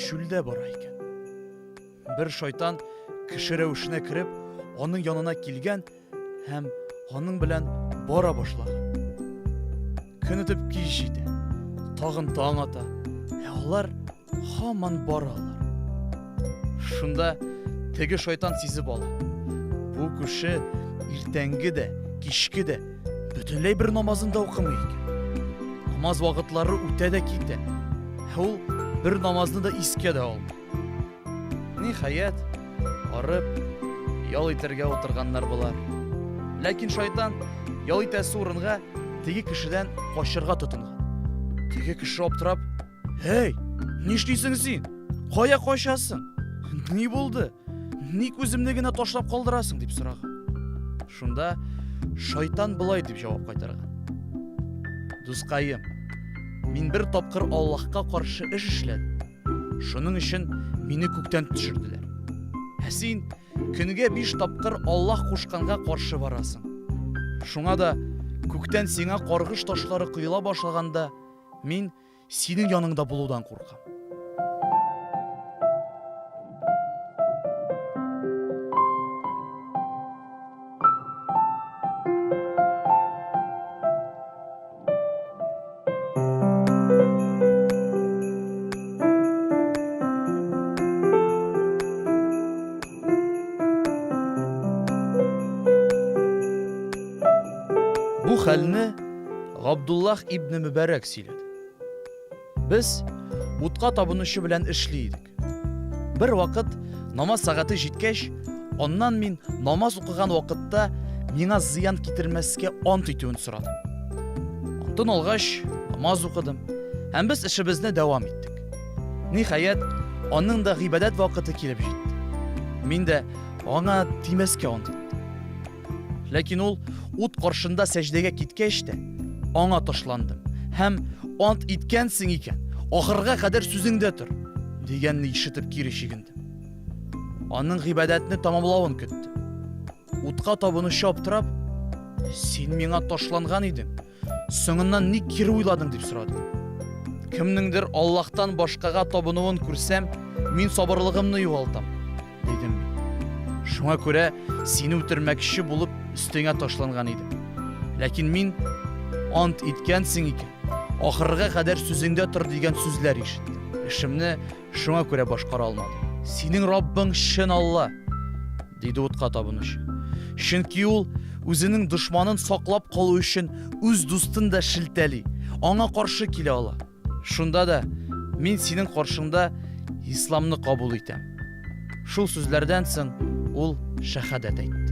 шүлдә бара икән. Бер шайтан кеше рәвешенә кереп, аның янына килгән һәм аның белән бара башлаган. Көн үтеп кич җитә, тагын таң ата, алар һаман баралар. Шунда теге шайтан сизеп ала. Бу кеше иртәнге дә, кичке дә бөтенләй бер намазын да укымый икән. Намаз вакытлары үтә дә китә. Ул бер намазны да искә дә алмый. Ниһаять, арып, ял итәргә утырганнар булар. Ләкин шайтан ял итәсе урынга теге кешедән качырга тотынган. Теге кеше аптырап: "Эй, нишлисең син? Кая качасың? Ни булды? Ник үземне генә ташлап калдырасың?" дип сораган. Шунда шайтан болай дип җавап кайтарган: "Дускаем, мин бер тапкыр Аллаһка каршы эш эшләдем. Шуның өчен мине күктән төшерделәр. Син көнгә 5 тапкыр Аллаһ кушканга каршы барасың. Шуңа да күктән сиңа каргыш ташлары коела башлаганда, мин синең яныңда булудан куркам." Бу хәлне Габдуллах ибн Мубарак сөйләде. Без утка табынучы белән эшли идек. Бер вакыт намаз сәгате җиткәч, аннан мин намаз укыган вакытта миңа зыян китермәскә ант итүен сорадым. Антын алгач, намаз укыдым һәм без эшебезне дәвам иттек. Ниһаять, аның да гыйбадәт вакыты килеп җитте. Мин дә аңа тимәскә ант иттем. Ләкин ул ут каршында сәҗдәгә киткәч тә, аңа ташландым һәм ант иткәнсең икән, ахырга кадәр сүзеңдә тор, дигәнне ишетеп кире чигендем. Аның гыйбадәтне тамамлавын көттем. Утка табынучы аптырап: "Син миңа ташланган идең, соңыннан ник кире уйладың?" дип сорады. "Кемнеңдер Аллаһтан башкага табынуын күрсәм, мин сабырлыгымны югалтам", дидем мин. "Шуңа күрә сине үтермәкче булып өстеңә ташланган идем. Ләкин мин ант иткәнсең икән, ахырга кадәр сүзеңдә тор" дигән сүзләр ишеттем. Эшемне шуңа күрә башкара алмадым. "Синең Раббың шин Алла", диде утка табынучы. Чөнки ул үзенең дошманын саклап калу өчен үз дустын да шелтәли, аңа каршы килә ала. Шунда да мин синең каршыңда исламны кабул итәм. Шул сүзләрдән соң ул шәһадәт әйтте.